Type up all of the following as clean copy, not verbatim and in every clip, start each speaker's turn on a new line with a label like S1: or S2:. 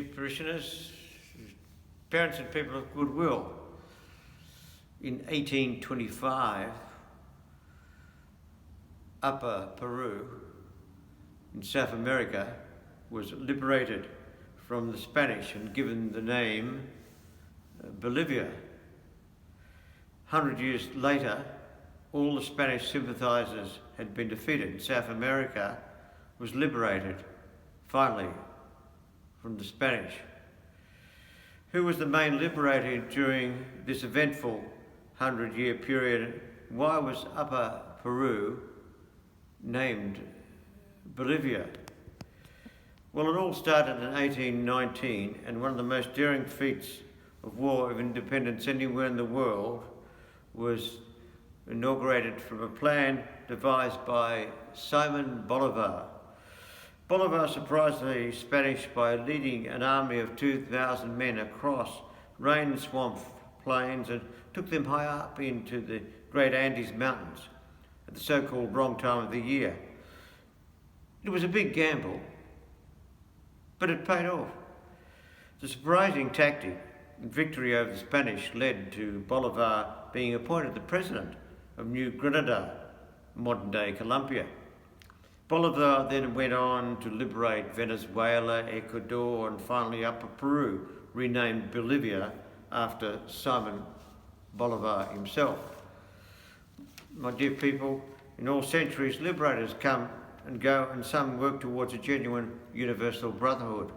S1: Parishioners, parents and people of goodwill. In 1825, Upper Peru in South America was liberated from the Spanish and given the name Bolivia. 100 years later, all the Spanish sympathisers had been defeated. South America was liberated, finally, from the Spanish. Who was the main liberator during this eventful 100-year period? Why was Upper Peru named Bolivia? Well, it all started in 1819, and one of the most daring feats of war of independence anywhere in the world was inaugurated from a plan devised by Simon Bolivar. Bolivar surprised the Spanish by leading an army of 2,000 men across rain-swamped plains and took them high up into the Great Andes Mountains at the so-called wrong time of the year. It was a big gamble, but it paid off. The surprising tactic and victory over the Spanish led to Bolivar being appointed the president of New Granada, modern-day Colombia. Bolivar then went on to liberate Venezuela, Ecuador, and finally Upper Peru, renamed Bolivia after Simon Bolivar himself. My dear people, in all centuries, liberators come and go, and some work towards a genuine universal brotherhood.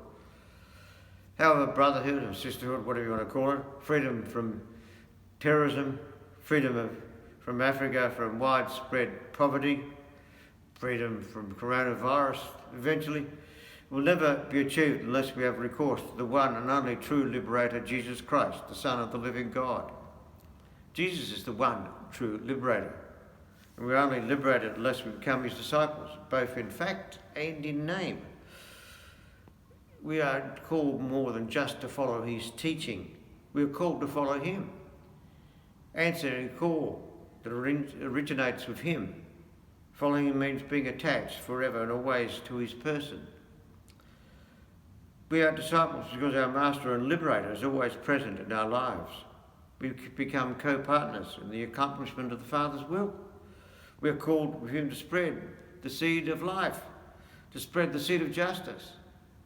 S1: However, brotherhood or sisterhood, whatever you want to call it, freedom from terrorism, freedom from Africa, from widespread poverty, freedom from coronavirus eventually, will never be achieved unless we have recourse to the one and only true liberator, Jesus Christ, the Son of the living God. Jesus is the one true liberator, and we're only liberated unless we become his disciples, both in fact and in name. We are called more than just to follow his teaching. We are called to follow him, answering a call that originates with him. Following him means being attached forever and always to his person. We are disciples because our Master and Liberator is always present in our lives. We become co-partners in the accomplishment of the Father's will. We are called with him to spread the seed of life, to spread the seed of justice,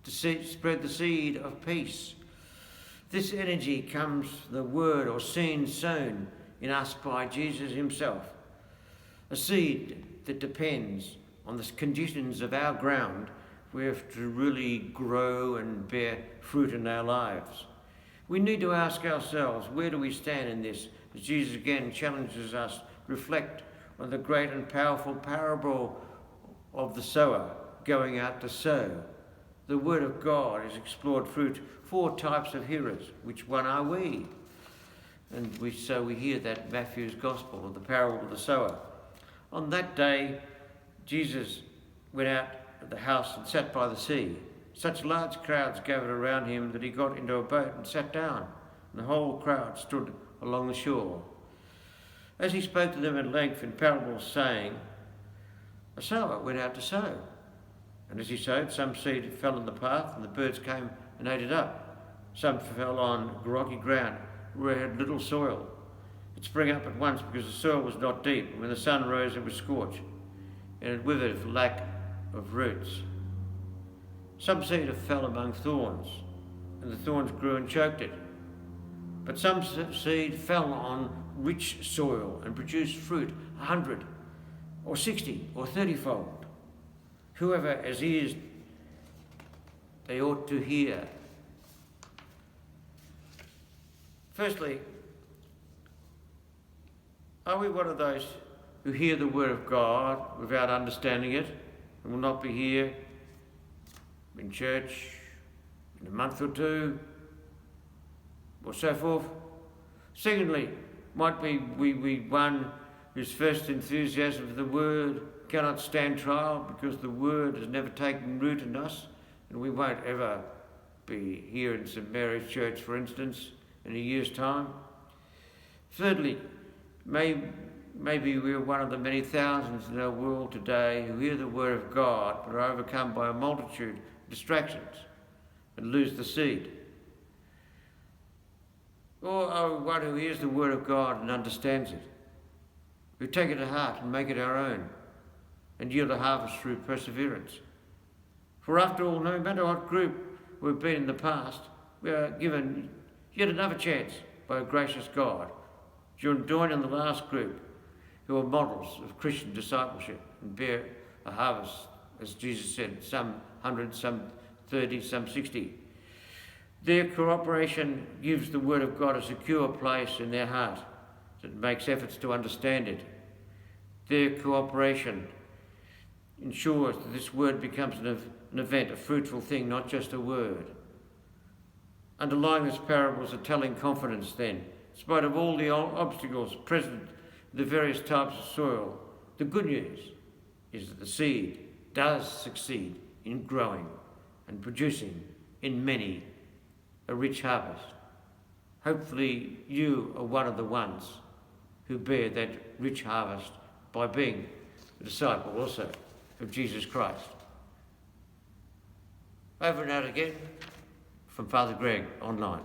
S1: to spread the seed of peace. This energy comes from the word or seed sown in us by Jesus himself. A seed that depends on the conditions of our ground if we have to really grow and bear fruit in our lives. We need to ask ourselves, where do we stand in this? As Jesus again challenges us to reflect on the great and powerful parable of the sower going out to sow. The word of God is explored through 4 types of hearers. Which one are we? And we hear that Matthew's Gospel of the parable of the sower. On that day, Jesus went out of the house and sat by the sea. Such large crowds gathered around him that he got into a boat and sat down, and the whole crowd stood along the shore. As he spoke to them at length in parables, saying, a sower went out to sow. And as he sowed, some seed fell on the path, and the birds came and ate it up. Some fell on rocky ground where it had little soil. It sprang up at once because the soil was not deep, and when the sun rose it was scorched, and it withered for lack of roots. Some seed fell among thorns, and the thorns grew and choked it. But some seed fell on rich soil and produced fruit 100 or 60 or 30-fold. Whoever has ears, they ought to hear. Firstly, are we one of those who hear the word of God without understanding it and will not be here in church in a month or 2 or so forth? Secondly, might be we one whose first enthusiasm for the word cannot stand trial because the word has never taken root in us, and we won't ever be here in St Mary's Church, for instance, in a year's time. Thirdly, maybe we are one of the many thousands in our world today who hear the word of God but are overcome by a multitude of distractions. and lose the seed. Or one who hears the word of God and understands it, who take it to heart and make it our own, and yield a harvest through perseverance. For after all, no matter what group we've been in the past, we are given yet another chance by a gracious God to join in the last group who are models of Christian discipleship and bear a harvest, as Jesus said, some 100, some 30, some 60. Their cooperation gives the Word of God a secure place in their heart that makes efforts to understand it. Their cooperation ensures that this Word becomes an event, a fruitful thing, not just a word. Underlying this parable is a telling confidence then, in spite of all the obstacles present in the various types of soil. The good news is that the seed does succeed in growing and producing in many a rich harvest. Hopefully you are one of the ones who bear that rich harvest by being a disciple also of Jesus Christ. Over and out again from Father Greg online.